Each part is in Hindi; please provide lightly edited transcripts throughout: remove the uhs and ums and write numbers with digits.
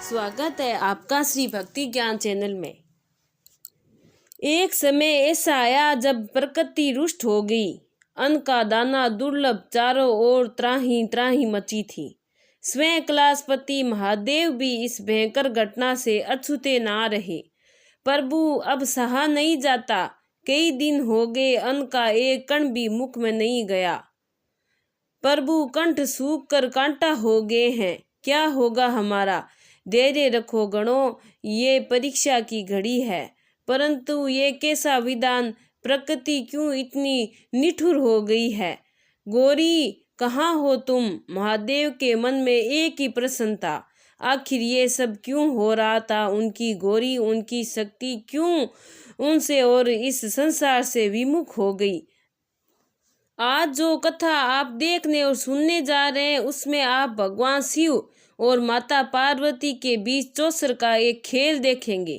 स्वागत है आपका श्री भक्ति ज्ञान चैनल में। एक समय ऐसा आया जब प्रकृति रुष्ट हो गई। अन्न का दाना दुर्लभ, चारों ओर त्राही त्राही मची थी। स्वयं कैलाशपति महादेव भी इस भयंकर घटना से अछूते ना रहे। प्रभु अब सहा नहीं जाता। कई दिन हो गए अन्न का एक कण भी मुख में नहीं गया। प्रभु कंठ सूख कर कांटा हो गए हैं। क्या होगा हमारा? धैर्य रखो गणों, ये परीक्षा की घड़ी है। परंतु ये कैसा विधान, प्रकृति क्यों इतनी निठुर हो गई है? गौरी कहाँ हो तुम? महादेव के मन में एक ही प्रश्न था, आखिर ये सब क्यों हो रहा था? उनकी गौरी, उनकी शक्ति क्यों उनसे और इस संसार से विमुख हो गई? आज जो कथा आप देखने और सुनने जा रहे हैं उसमें आप भगवान शिव और माता पार्वती के बीच चौसर का एक खेल देखेंगे।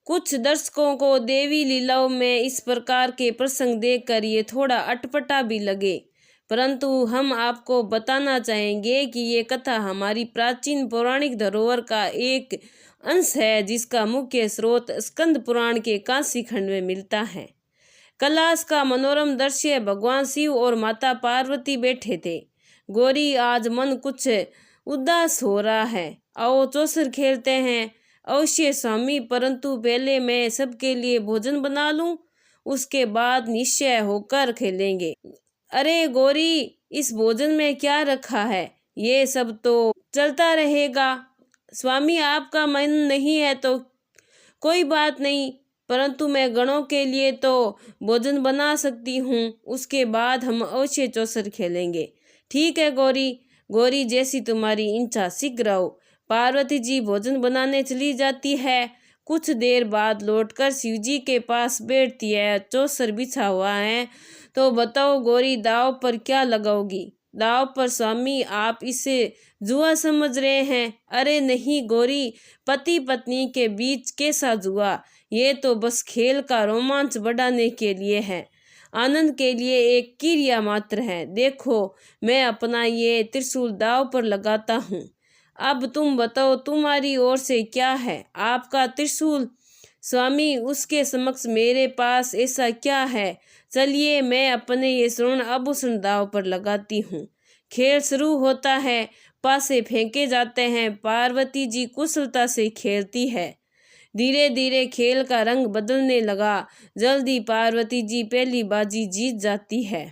कुछ दर्शकों को देवी लीलाओं में इस प्रकार के प्रसंग देखकर ये थोड़ा अटपटा भी लगे, परंतु हम आपको बताना चाहेंगे कि ये कथा हमारी प्राचीन पौराणिक धरोहर का एक अंश है, जिसका मुख्य स्रोत स्कंद पुराण के काशी खंड में मिलता है। कैलाश का मनोरम दृश्य, भगवान शिव और माता पार्वती बैठे थे। गौरी, आज मन कुछ उदास हो रहा है, आओ चौसर खेलते हैं। अवश्य स्वामी, परंतु पहले मैं सबके लिए भोजन बना लूं, उसके बाद निश्चय होकर खेलेंगे। अरे गौरी, इस भोजन में क्या रखा है? ये सब तो चलता रहेगा। स्वामी, आपका मन नहीं है तो कोई बात नहीं, परंतु मैं गणों के लिए तो भोजन बना सकती हूँ, उसके बाद हम अवश्य चौसर खेलेंगे। ठीक है गौरी, गौरी जैसी तुम्हारी इच्छा, शीघ्र आओ। पार्वती जी भोजन बनाने चली जाती है। कुछ देर बाद लौटकर शिव जी के पास बैठती है। चौसर बिछा हुआ है, तो बताओ गौरी, दाव पर क्या लगाओगी? दाव पर स्वामी, आप इसे जुआ समझ रहे हैं? अरे नहीं गौरी, पति पत्नी के बीच कैसा जुआ? ये तो बस खेल का रोमांच बढ़ाने के लिए है, आनंद के लिए एक क्रिया मात्र है। देखो, मैं अपना ये त्रिशूल दाव पर लगाता हूँ। अब तुम बताओ, तुम्हारी ओर से क्या है? आपका त्रिशूल? स्वामी, उसके समक्ष मेरे पास ऐसा क्या है? चलिए, मैं अपने ये स्वर्ण आभूषण दाव पर लगाती हूँ। खेल शुरू होता है। पासे फेंके जाते हैं। पार्वती जी कुशलता से खेलती है। धीरे धीरे खेल का रंग बदलने लगा। जल्दी पार्वती जी पहली बाजी जीत जाती है।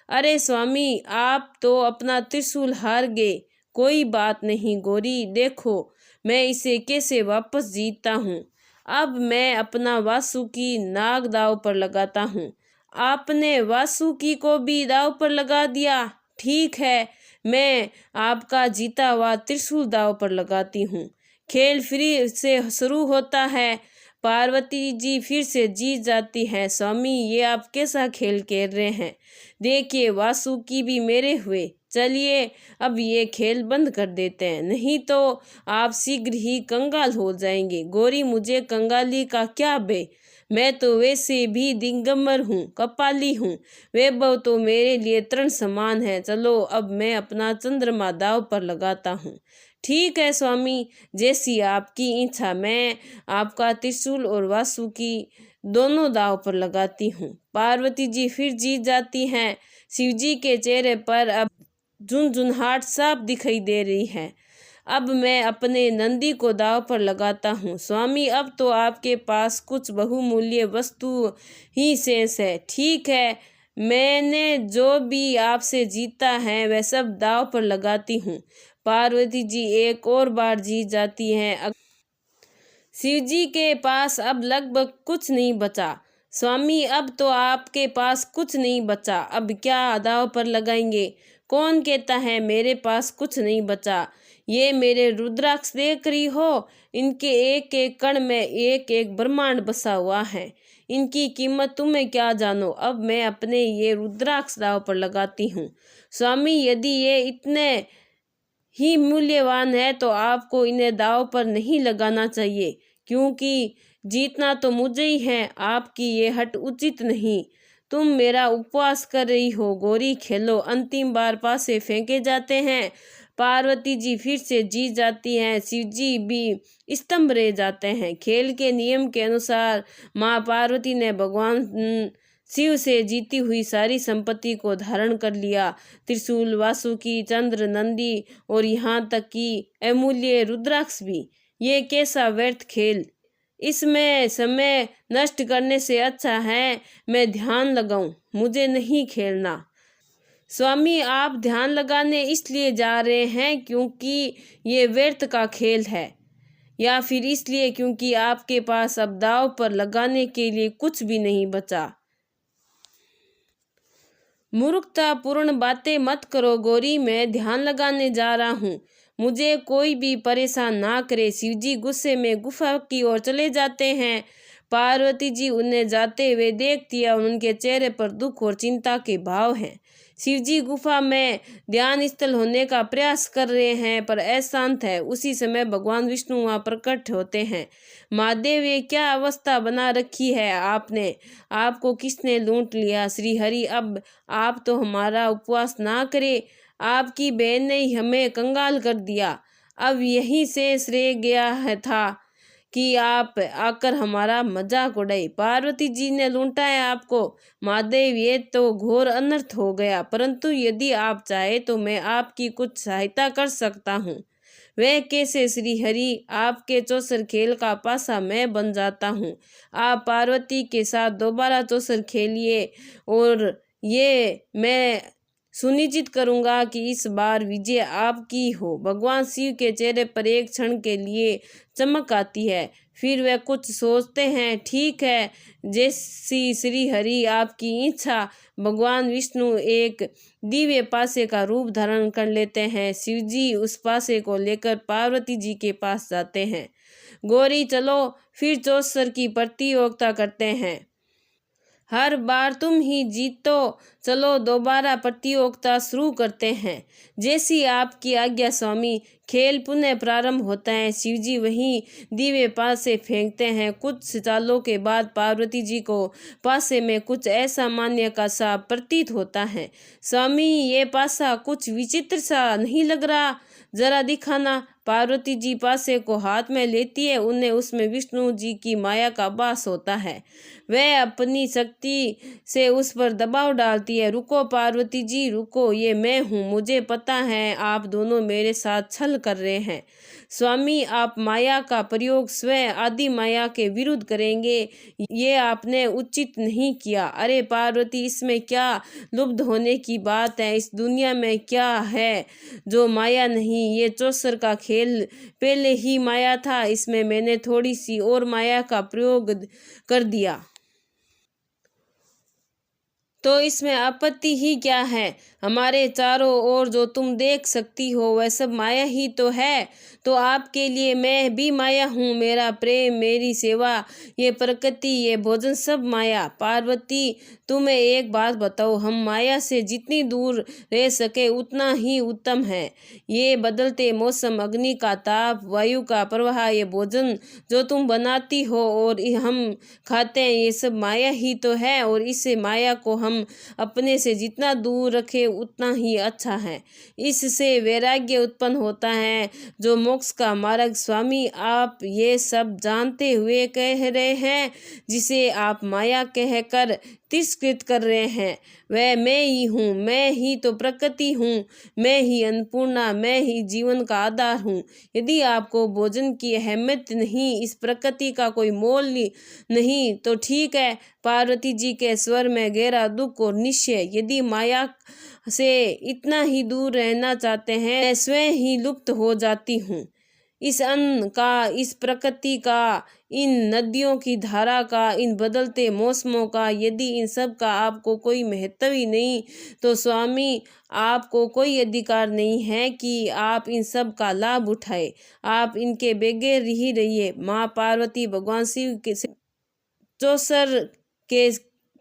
अरे स्वामी, आप तो अपना त्रिशूल हार गए। कोई बात नहीं गौरी, देखो मैं इसे कैसे वापस जीतता हूँ। अब मैं अपना वासुकी नाग दाव पर लगाता हूँ। आपने वासुकी को भी दाव पर लगा दिया? ठीक है, मैं आपका जीता हुआ त्रिशूल दाव पर लगाती हूँ। खेल फिर से शुरू होता है। पार्वती जी फिर से जीत जाती हैं। स्वामी, ये आप कैसा खेल खेल रहे हैं? देखिए, वासुकी भी मेरे हुए। चलिए, अब ये खेल बंद कर देते हैं, नहीं तो आप शीघ्र ही कंगाल हो जाएंगे। गौरी, मुझे कंगाली का क्या बे? मैं तो वैसे भी दिगंबर हूँ, कपाली हूँ। वैभव तो मेरे लिए तृण समान है। चलो, अब मैं अपना चंद्रमा दाव पर लगाता हूँ। ठीक है स्वामी, जैसी आपकी इच्छा। मैं आपका त्रिशूल और वासुकी दोनों दाव पर लगाती हूँ। पार्वती जी फिर जीत जाती हैं। शिव जी के चेहरे पर अब झुनझुनाहट साफ दिखाई दे रही है। अब मैं अपने नंदी को दाव पर लगाता हूँ। स्वामी, अब तो आपके पास कुछ बहुमूल्य वस्तु ही शेष है। ठीक है, मैंने जो भी आपसे जीता है वह सब दाव पर लगाती हूँ। पार्वती जी एक और बार जीत जाती हैं। शिव जी के पास अब लगभग कुछ नहीं बचा। स्वामी, अब तो आपके पास कुछ नहीं बचा, अब क्या दाव पर लगाएंगे? कौन कहता है मेरे पास कुछ नहीं बचा? ये मेरे रुद्राक्ष देख रही हो? इनके एक एक कण में एक एक ब्रह्मांड बसा हुआ है। इनकी कीमत तुम्हें क्या जानो। अब मैं अपने ये रुद्राक्ष दाव पर लगाती हूँ। स्वामी, यदि ये इतने ही मूल्यवान है तो आपको इन्हें दाव पर नहीं लगाना चाहिए, क्योंकि जीतना तो मुझे ही है। आपकी ये हट उचित नहीं। तुम मेरा उपवास कर रही हो। गौरी, खेलो। अंतिम बार पासे फेंके जाते हैं। पार्वती जी फिर से जीत जाती हैं। शिव जी भी स्तंभ रह जाते हैं। खेल के नियम के अनुसार माँ पार्वती ने भगवान शिव से जीती हुई सारी संपत्ति को धारण कर लिया। त्रिशूल, वासुकी, चंद्र, नंदी और यहाँ तक कि अमूल्य रुद्राक्ष भी। ये कैसा व्यर्थ खेल! इसमें समय नष्ट करने से अच्छा है मैं ध्यान लगाऊं। मुझे नहीं खेलना। स्वामी, आप ध्यान लगाने इसलिए जा रहे हैं क्योंकि ये व्यर्थ का खेल है, या फिर इसलिए क्योंकि आपके पास अब दांव पर लगाने के लिए कुछ भी नहीं बचा? मूर्खतापूर्ण बातें मत करो गौरी, मैं ध्यान लगाने जा रहा हूँ। मुझे कोई भी परेशान ना करे। शिवजी गुस्से में गुफा की ओर चले जाते हैं। पार्वती जी उन्हें जाते हुए देखती है और उनके चेहरे पर दुख और चिंता के भाव हैं। शिवजी गुफा में ध्यान स्थल होने का प्रयास कर रहे हैं पर अशांत है। उसी समय भगवान विष्णु वहां प्रकट होते हैं। महादेव, ये क्या अवस्था बना रखी है आपने? आपको किसने लूट लिया? श्री हरि, अब आप तो हमारा उपवास ना करे। आपकी बहन ने ही हमें कंगाल कर दिया। अब यही शेष रह गया है था कि आप आकर हमारा मजाक उड़ाए। पार्वती जी ने लूटा है आपको। महादेव, ये तो घोर अनर्थ हो गया, परंतु यदि आप चाहे तो मैं आपकी कुछ सहायता कर सकता हूँ। वह कैसे श्री हरि? आपके चौसर खेल का पासा मैं बन जाता हूँ। आप पार्वती के साथ दोबारा चौसर खेलिए और ये मैं सुनिश्चित करूंगा कि इस बार विजय आपकी हो। भगवान शिव के चेहरे पर एक क्षण के लिए चमक आती है, फिर वे कुछ सोचते हैं। ठीक है, जैसी श्री हरि आपकी इच्छा। भगवान विष्णु एक दिव्य पासे का रूप धारण कर लेते हैं। शिवजी उस पासे को लेकर पार्वती जी के पास जाते हैं। गौरी, चलो फिर चौसर की प्रतियोगिता करते हैं। हर बार तुम ही जीतो। चलो दोबारा प्रतियोगिता शुरू करते हैं। जैसी आपकी आज्ञा स्वामी। खेल पुनः प्रारंभ होता है। शिवजी वहीं दिव्य पासे फेंकते हैं। कुछ चालों के बाद पार्वती जी को पासे में कुछ असामान्य का सा प्रतीत होता है। स्वामी, ये पासा कुछ विचित्र सा नहीं लग रहा? जरा दिखाना। पार्वती जी पासे को हाथ में लेती है। उन्हें उसमें विष्णु जी की माया का वास होता है। वह अपनी शक्ति से उस पर दबाव डालती है। रुको पार्वती जी, रुको, ये मैं हूँ। मुझे पता है आप दोनों मेरे साथ छल कर रहे हैं। स्वामी, आप माया का प्रयोग स्वयं आदि माया के विरुद्ध करेंगे, ये आपने उचित नहीं किया। अरे पार्वती, इसमें क्या लुब्ध होने की बात है? इस दुनिया में क्या है जो माया नहीं? ये चौसर का खेल पहले ही माया था। इसमें मैंने थोड़ी सी और माया का प्रयोग कर दिया तो इसमें आपत्ति ही क्या है? हमारे चारों ओर जो तुम देख सकती हो वह सब माया ही तो है। तो आपके लिए मैं भी माया हूँ। मेरा प्रेम, मेरी सेवा, ये प्रकृति, ये भोजन, सब माया। पार्वती, तुम्हें एक बात बताओ, हम माया से जितनी दूर रह सके उतना ही उत्तम है। ये बदलते मौसम, अग्नि का ताप, वायु का प्रवाह, ये भोजन जो तुम बनाती हो और हम खाते हैं, ये सब माया ही तो है। और इस माया को हम अपने से जितना दूर रखें उतना ही अच्छा है। इससे वैराग्य उत्पन्न होता है जो मोक्ष का मार्ग। स्वामी, आप ये सब जानते हुए कह रहे हैं। जिसे आप माया कहकर तिरस्कृत कर रहे हैं वह मैं ही हूँ। मैं ही तो प्रकृति हूँ। मैं ही अन्नपूर्णा, मैं ही जीवन का आधार हूँ। यदि आपको भोजन की अहमियत नहीं, इस प्रकृति का कोई मोल नहीं, तो ठीक है। पार्वती जी के स्वर में गहरा दुख और निश्चय। यदि माया से इतना ही दूर रहना चाहते हैं, मैं स्वयं ही लुप्त हो जाती हूँ। इस अन्न का, इस प्रकृति का, इन नदियों की धारा का, इन बदलते मौसमों का, यदि इन सब का आपको कोई महत्व ही नहीं, तो स्वामी, आपको कोई अधिकार नहीं है कि आप इन सब का लाभ उठाए। आप इनके बगैर ही रहिए। माँ पार्वती भगवान शिव के चौसर के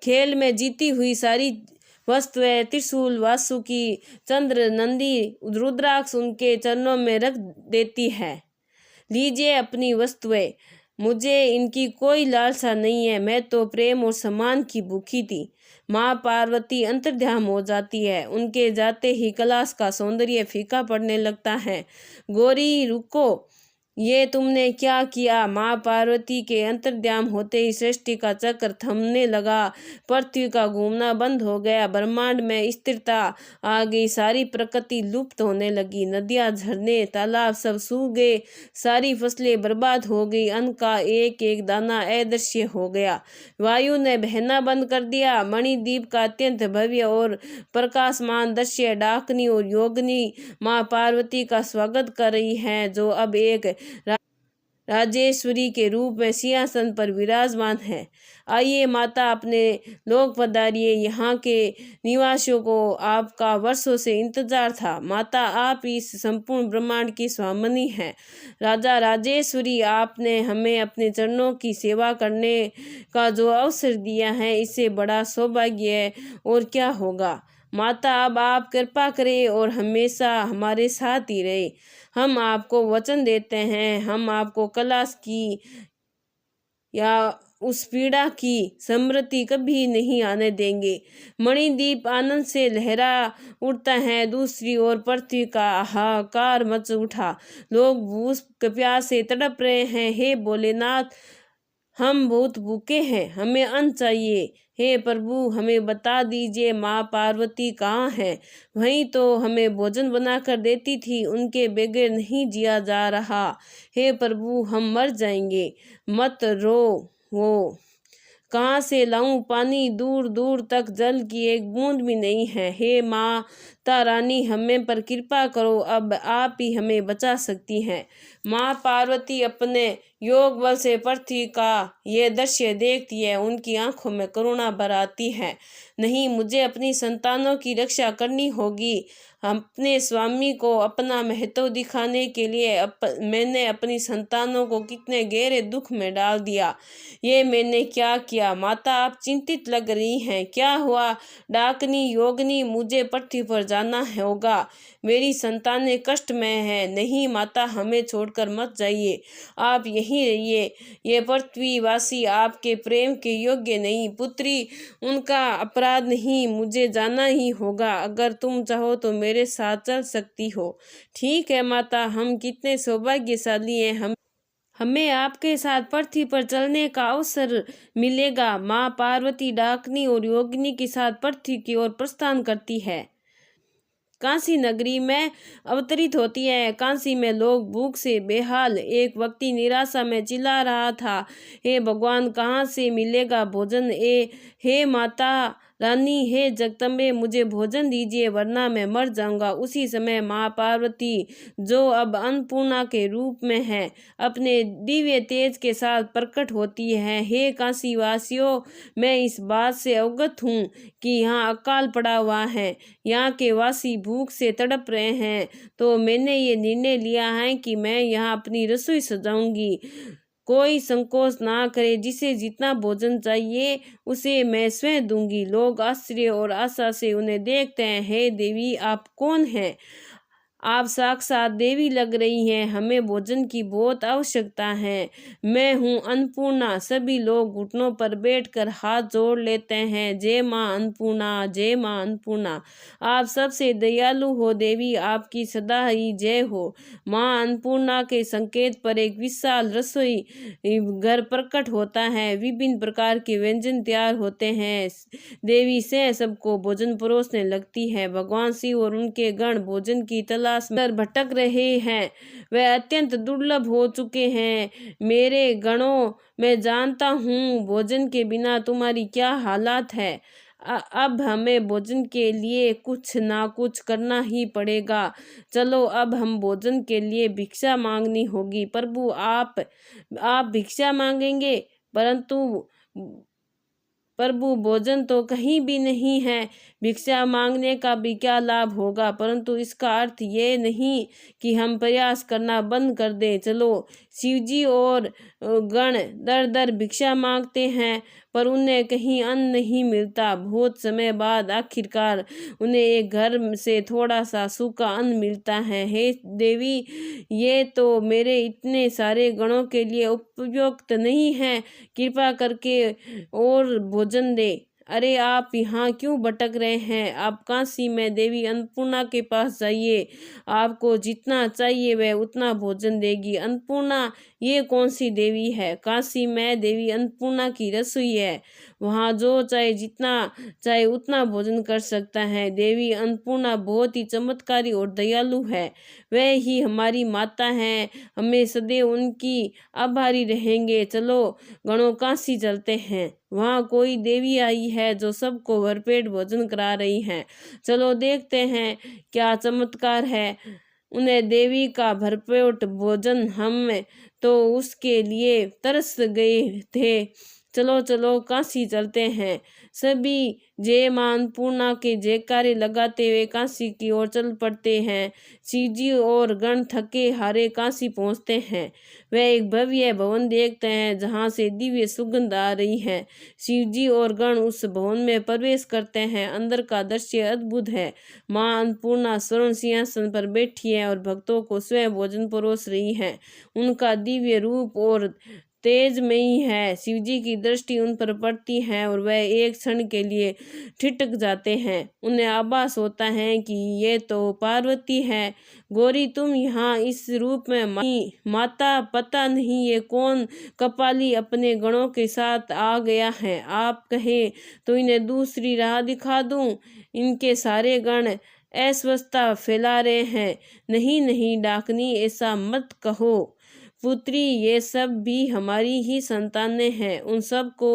खेल में जीती हुई सारी वस्तुएं, त्रिशूल, वासुकी, चंद्र, नंदी, रुद्राक्ष उनके चरणों में रख देती है। लीजिए अपनी वस्तुएं। मुझे इनकी कोई लालसा नहीं है, मैं तो प्रेम और सम्मान की भूखी थी। माँ पार्वती अंतर्ध्यान हो जाती है। उनके जाते ही कैलाश का सौंदर्य फीका पड़ने लगता है। गौरी रुको, ये तुमने क्या किया? माँ पार्वती के अंतर्ध्यान होते ही सृष्टि का चक्र थमने लगा। पृथ्वी का घूमना बंद हो गया। ब्रह्मांड में स्थिरता आ गई। सारी प्रकृति लुप्त होने लगी। नदियाँ, झरने, तालाब सब सूख गए। सारी फसलें बर्बाद हो गई। अन्न का एक एक दाना अदृश्य हो गया। वायु ने बहना बंद कर दिया। मणिद्वीप का अत्यंत भव्य और प्रकाशमान दृश्य डाकनी और योगिनी माँ पार्वती का स्वागत कर रही हैं, जो अब एक राजेश्वरी के रूप में सिंहासन पर विराजमान है। आइए माता, अपने लोक पधारिए। यहाँ के निवासियों को आपका वर्षों से इंतजार था। माता, आप इस संपूर्ण ब्रह्मांड की स्वामिनी हैं। राजा राजेश्वरी, आपने हमें अपने चरणों की सेवा करने का जो अवसर दिया है, इससे बड़ा सौभाग्य और क्या होगा। माता, अब आप कृपा करें और हमेशा हमारे साथ ही रहे। हम आपको वचन देते हैं, हम आपको कैलाश की या उस पीड़ा की स्मृति कभी नहीं आने देंगे। मणिद्वीप आनंद से लहरा उठता है। दूसरी ओर पृथ्वी का हाहाकार मच उठा। लोग भूख प्यास से तड़प रहे हैं। हे भोलेनाथ, हम बहुत भूखे हैं, हमें अन्न चाहिए। हे प्रभु, हमें बता दीजिए माँ पार्वती कहाँ है? वहीं तो हमें भोजन बनाकर देती थी, उनके बगैर नहीं जिया जा रहा। हे प्रभु, हम मर जाएंगे। मत रो, वो कहाँ से लाऊं पानी? दूर दूर तक जल की एक बूंद भी नहीं है। हे माता रानी, हमें पर कृपा करो, अब आप ही हमें बचा सकती हैं। माँ पार्वती अपने योग बल से पृथ्वी का ये दृश्य देखती है। उनकी आंखों में करुणा भर आती है। नहीं, मुझे अपनी संतानों की रक्षा करनी होगी। अपने स्वामी को अपना महत्व दिखाने के लिए मैंने अपनी संतानों को कितने गहरे दुख में डाल दिया। ये मैंने क्या किया? माता, आप चिंतित लग रही हैं। क्या हुआ? डाकनी, योगिनी, मुझे पृथ्वी पर जाना होगा। मेरी संतानें कष्ट में हैं। नहीं माता, हमें छोड़कर मत जाइए, आप यहीं रहिए। ये पृथ्वीवासी आपके प्रेम के योग्य नहीं। पुत्री, उनका अपराध नहीं, मुझे जाना ही होगा। अगर तुम चाहो तो मेरे साथ चल सकती हो। ठीक है माता, हम कितने सौभाग्यशाली हैं, हमें आपके साथ पृथ्वी पर चलने का अवसर मिलेगा। माँ पार्वती डाकनी और योगिनी के साथ पृथ्वी की ओर प्रस्थान करती है। काशी नगरी में अवतरित होती है। काशी में लोग भूख से बेहाल। एक व्यक्ति निराशा में चिल्ला रहा था, हे भगवान, कहाँ से मिलेगा भोजन? हे माता रानी, हे जगदम्बे, मुझे भोजन दीजिए वरना मैं मर जाऊंगा। उसी समय माँ पार्वती, जो अब अन्नपूर्णा के रूप में है, अपने दिव्य तेज के साथ प्रकट होती है। हे काशी वासियों, मैं इस बात से अवगत हूँ कि यहाँ अकाल पड़ा हुआ है, यहाँ के वासी भूख से तड़प रहे हैं, तो मैंने ये निर्णय लिया है कि मैं यहाँ अपनी रसोई सजाऊंगी। कोई संकोच ना करे, जिसे जितना भोजन चाहिए उसे मैं स्वयं दूंगी। लोग आश्चर्य और आशा से उन्हें देखते हैं। हे देवी, आप कौन हैं? आप साक्षात देवी लग रही हैं। हमें भोजन की बहुत आवश्यकता है। मैं हूँ अन्नपूर्णा। सभी लोग घुटनों पर बैठकर हाथ जोड़ लेते हैं। जय माँ अन्नपूर्णा, जय माँ अन्नपूर्णा। आप सबसे दयालु हो देवी, आपकी सदा ही जय हो। माँ अन्नपूर्णा के संकेत पर एक विशाल रसोई घर प्रकट होता है। विभिन्न प्रकार के व्यंजन तैयार होते हैं। देवी से सबको भोजन परोसने लगती है। भगवान शिव और उनके गण भोजन की तलाश में भटक रहे हैं। वे अत्यंत दुर्लभ हो चुके हैं। मेरे गणों, मैं जानता हूँ भोजन के बिना तुम्हारी क्या हालत है। अब हमें भोजन के लिए कुछ ना कुछ करना ही पड़ेगा। चलो, अब हम भोजन के लिए भिक्षा मांगनी होगी। प्रभु, आप भिक्षा मांगेंगे, परंतु प्रभु, भोजन तो कहीं भी नहीं है। भिक्षा मांगने का भी क्या लाभ होगा? परंतु इसका अर्थ ये नहीं कि हम प्रयास करना बंद कर दें। चलो, शिवजी और गण दर दर भिक्षा मांगते हैं पर उन्हें कहीं अन्न नहीं मिलता। बहुत समय बाद आखिरकार उन्हें एक घर से थोड़ा सा सूखा अन्न मिलता है। हे देवी, ये तो मेरे इतने सारे गणों के लिए उपयुक्त नहीं है, कृपा करके और भोजन दे। अरे आप यहाँ क्यों भटक रहे हैं? आप काशी में देवी अन्नपूर्णा के पास जाइए, आपको जितना चाहिए वह उतना भोजन देगी। अन्नपूर्णा ये कौन सी देवी है? काशी में देवी अन्नपूर्णा की रसोई है, वहाँ जो चाहे जितना चाहे उतना भोजन कर सकता है। देवी अन्नपूर्णा बहुत ही चमत्कारी और दयालु है, वह ही हमारी माता है, हमें सदैव उनकी आभारी रहेंगे। चलो गणों, काशी चलते हैं, वहाँ कोई देवी आई है जो सबको भरपेट भोजन करा रही है। चलो देखते हैं क्या चमत्कार है। उन्हें देवी का भरपेट भोजन हम तो उसके लिए तरस गए थे। चलो चलो काशी चलते हैं। सभी जय मां अन्नपूर्णा के जयकारे लगाते हुए काशी की ओर चल पड़ते हैं। शिवजी और गण थके हारे काशी पहुंचते हैं। वह एक भव्य भवन देखते हैं जहां से दिव्य सुगंध आ रही है। शिवजी और गण उस भवन में प्रवेश करते हैं। अंदर का दृश्य अद्भुत है। मां अन्नपूर्णा स्वर्ण सिंहासन पर बैठी है और भक्तों को स्वयं भोजन परोस रही है। उनका दिव्य रूप और तेजमयी है। शिवजी की दृष्टि उन पर पड़ती है और वह एक क्षण के लिए ठिठक जाते हैं। उन्हें आभास होता है कि ये तो पार्वती है। गौरी, तुम यहाँ इस रूप में माता, पता नहीं ये कौन कपाली अपने गणों के साथ आ गया है। आप कहें तो इन्हें दूसरी राह दिखा दूं। इनके सारे गण अस्वस्थता फैला रहे हैं। नहीं नहीं डाकनी, ऐसा मत कहो पुत्री, ये सब भी हमारी ही संतानें हैं। उन सब को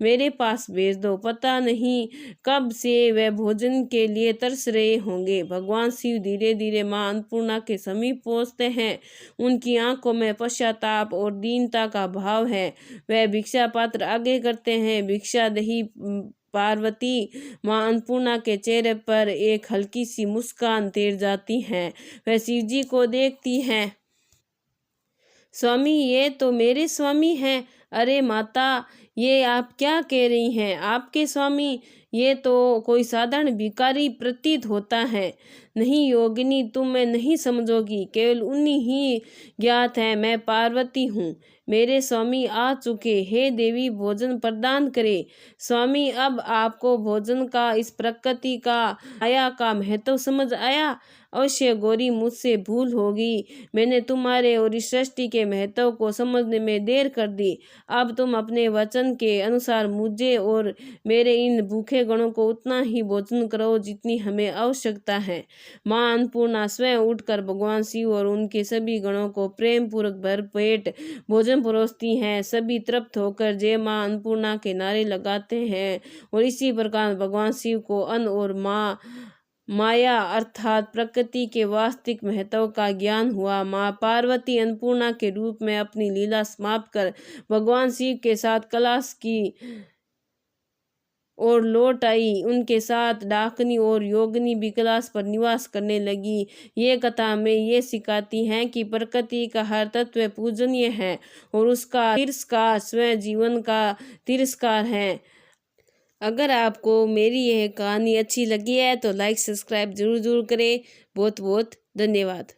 मेरे पास भेज दो। पता नहीं कब से वे भोजन के लिए तरस रहे होंगे। भगवान शिव धीरे धीरे मां अन्नपूर्णा के समीप पहुंचते हैं। उनकी आंखों में पश्चाताप और दीनता का भाव है। वह भिक्षा पात्र आगे करते हैं। भिक्षा दही पार्वती मां अन्नपूर्णा के चेहरे पर एक हल्की सी मुस्कान तैर जाती है। वह शिवजी को देखती हैं। स्वामी, ये तो मेरे स्वामी हैं। अरे माता, ये आप क्या कह रही हैं? आपके स्वामी? ये तो कोई साधारण भिखारी प्रतीत होता है। नहीं योगिनी, तुम मैं नहीं समझोगी, केवल उन्हीं ही ज्ञात है। मैं पार्वती हूँ। मेरे स्वामी आ चुके। हे देवी, भोजन प्रदान करे। स्वामी, अब आपको भोजन का, इस प्रकृति का, आया का महत्व समझ आया। अवश्य गौरी, मुझसे भूल होगी। मैंने तुम्हारे और इस सृष्टि के महत्व को समझने में देर कर दी। अब तुम अपने वचन के अनुसार मुझे और मेरे इन भूखे गणों को उतना ही भोजन करो जितनी हमें आवश्यकता है। मां अन्नपूर्णा स्वयं उठकर भगवान शिव और उनके सभी गणों को प्रेम पूर्वक भरपेट भोजन परोसती हैं। सभी तृप्त होकर जय मां अन्नपूर्णा के नारे लगाते हैं और इसी प्रकार भगवान शिव को अन्न और माया अर्थात प्रकृति के वास्तविक महत्व का ज्ञान हुआ। माँ पार्वती अन्नपूर्णा के रूप में अपनी लीला समाप्त कर भगवान शिव के साथ कैलाश की और लौट आई। उनके साथ डाकनी और योगिनी भी कैलाश पर निवास करने लगी। ये कथा हमें ये सिखाती है कि प्रकृति का हर तत्व पूजनीय है और उसका तिरस्कार स्वयं जीवन का तिरस्कार है। अगर आपको मेरी यह कहानी अच्छी लगी है तो लाइक सब्सक्राइब जरूर करें। बहुत बहुत धन्यवाद।